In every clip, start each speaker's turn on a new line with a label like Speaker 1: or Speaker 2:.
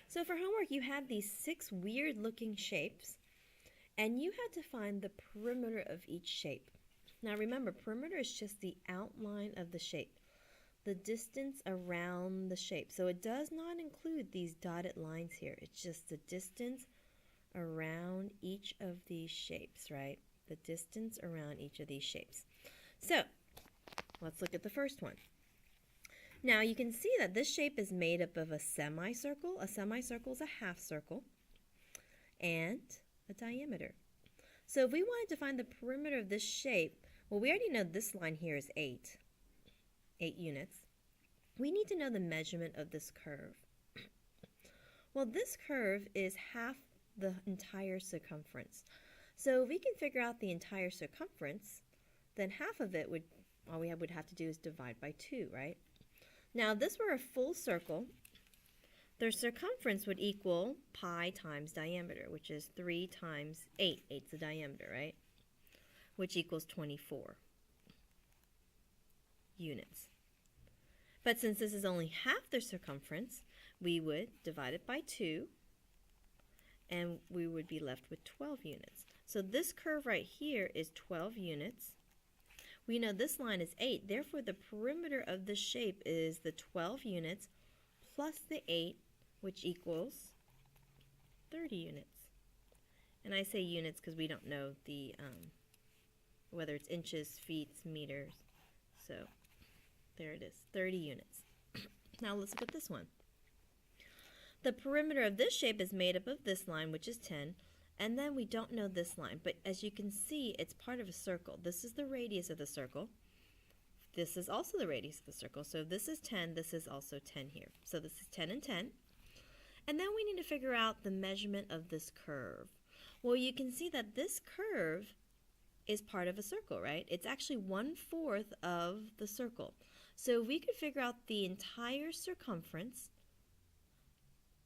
Speaker 1: So for homework, you had these 6 weird looking shapes, and you had to find the perimeter of each shape. Now remember, perimeter is just the outline of the shape, the distance around the shape. So it does not include these dotted lines here. It's just the distance around each of these shapes, right? The distance around each of these shapes. So let's look at the first one. Now you can see that this shape is made up of a semicircle. A semicircle is a half circle and a diameter. So if we wanted to find the perimeter of this shape, well, we already know this line here is 8 units. We need to know the measurement of this curve. Well, this curve is half the entire circumference. So if we can figure out the entire circumference, then half of it all we would have to do is divide by 2, right? Now, if this were a full circle, their circumference would equal pi times diameter, which is 3 times 8. 8's the diameter, right? Which equals 24 units. But since this is only half the circumference, we would divide it by 2, and we would be left with 12 units. So this curve right here is 12 units. We know this line is 8, therefore the perimeter of the shape is the 12 units plus the 8, which equals 30 units. And I say units because we don't know the whether it's inches, feet, meters. So there it is, 30 units. Now let's look at this one. The perimeter of this shape is made up of this line, which is 10, and then we don't know this line, but as you can see, it's part of a circle. This is the radius of the circle. This is also the radius of the circle. So this is 10, this is also 10 here. So this is 10 and 10. And then we need to figure out the measurement of this curve. Well, you can see that this curve is part of a circle, right? It's actually 1/4 of the circle. So if we could figure out the entire circumference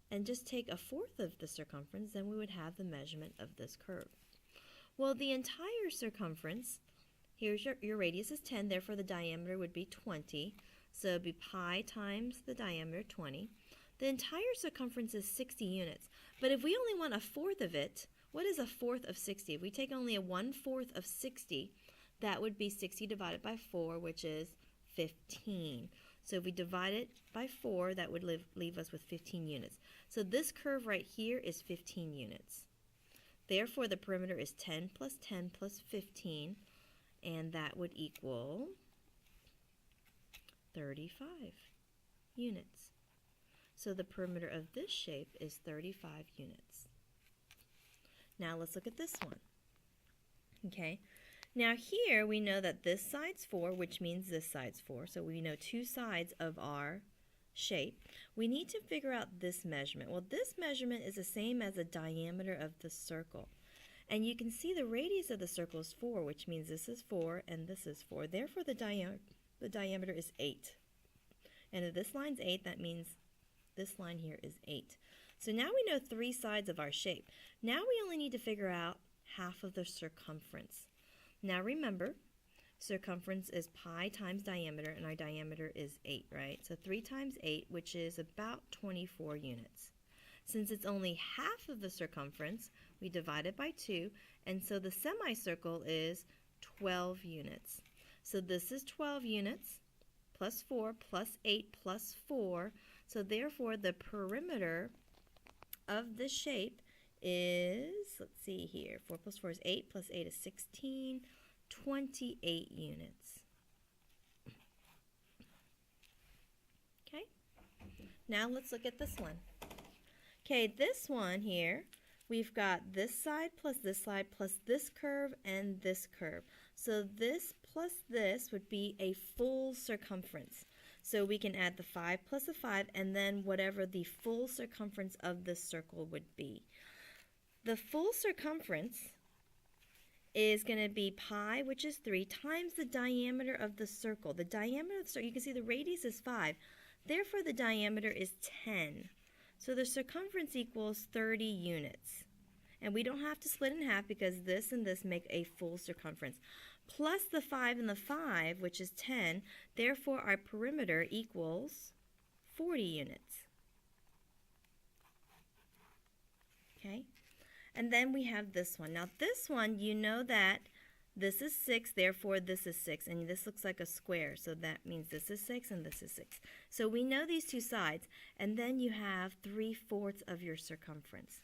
Speaker 1: and just take 1/4 of the circumference, then we would have the measurement of this curve. Well, the entire circumference, here's your radius is 10, therefore the diameter would be 20. So it would be pi times the diameter, 20. The entire circumference is 60 units. But if we only want 1/4 of it, what is 1/4 of 60? If we take only a 1/4 of 60, that would be 60 divided by 4, which is 15. So if we divide it by 4, that would leave us with 15 units. So this curve right here is 15 units. Therefore, the perimeter is 10 plus 10 plus 15, and that would equal 35 units. So the perimeter of this shape is 35 units. Now let's look at this one. Okay. Now here we know that this side's 4, which means this side's 4. So we know 2 sides of our shape. We need to figure out this measurement. Well, this measurement is the same as the diameter of the circle. And you can see the radius of the circle is 4, which means this is 4 and this is 4. Therefore, the diameter is 8. And if this line's 8, that means this line here is 8. So now we know 3 sides of our shape. Now we only need to figure out half of the circumference. Now remember, circumference is pi times diameter, and our diameter is 8, right? So 3 times 8, which is about 24 units. Since it's only half of the circumference, we divide it by 2, and so the semicircle is 12 units. So this is 12 units plus 4 plus 8 plus 4. So therefore, the perimeter of this shape is, let's see here, 4 plus 4 is 8, plus 8 is 16, 28 units. Okay, now let's look at this one. Okay, this one here, we've got this side plus this curve and this curve. So this plus this would be a full circumference. So we can add the 5 plus the 5 and then whatever the full circumference of this circle would be. The full circumference is going to be pi, which is 3, times the diameter of the circle. The diameter of the circle, you can see the radius is 5. Therefore, the diameter is 10. So the circumference equals 30 units. And we don't have to split in half because this and this make a full circumference. Plus the 5 and the 5, which is 10. Therefore, our perimeter equals 40 units. And then we have this one. Now this one, you know that this is 6, therefore this is 6. And this looks like a square, so that means this is 6 and this is 6. So we know these two sides. And then you have 3/4 of your circumference.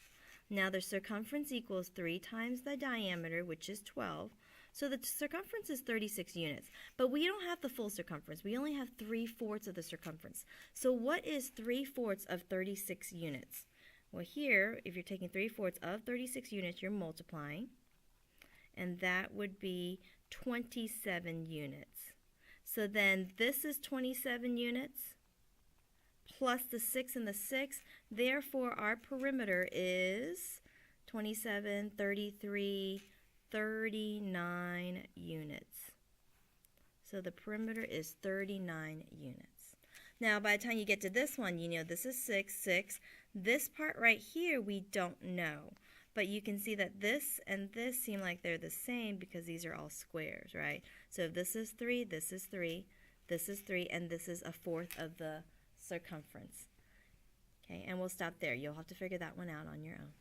Speaker 1: Now the circumference equals 3 times the diameter, which is 12. So the circumference is 36 units. But we don't have the full circumference. We only have 3/4 of the circumference. So what is 3/4 of 36 units? Well, here, if you're taking 3/4 of 36 units, you're multiplying. And that would be 27 units. So then this is 27 units plus the 6 and the 6. Therefore, our perimeter is 27, 33, 39 units. So the perimeter is 39 units. Now, by the time you get to this one, you know this is 6, 6. This part right here, we don't know. But you can see that this and this seem like they're the same because these are all squares, right? So if this is 3, this is 3, this is 3, and this is 1/4 of the circumference. Okay, and we'll stop there. You'll have to figure that one out on your own.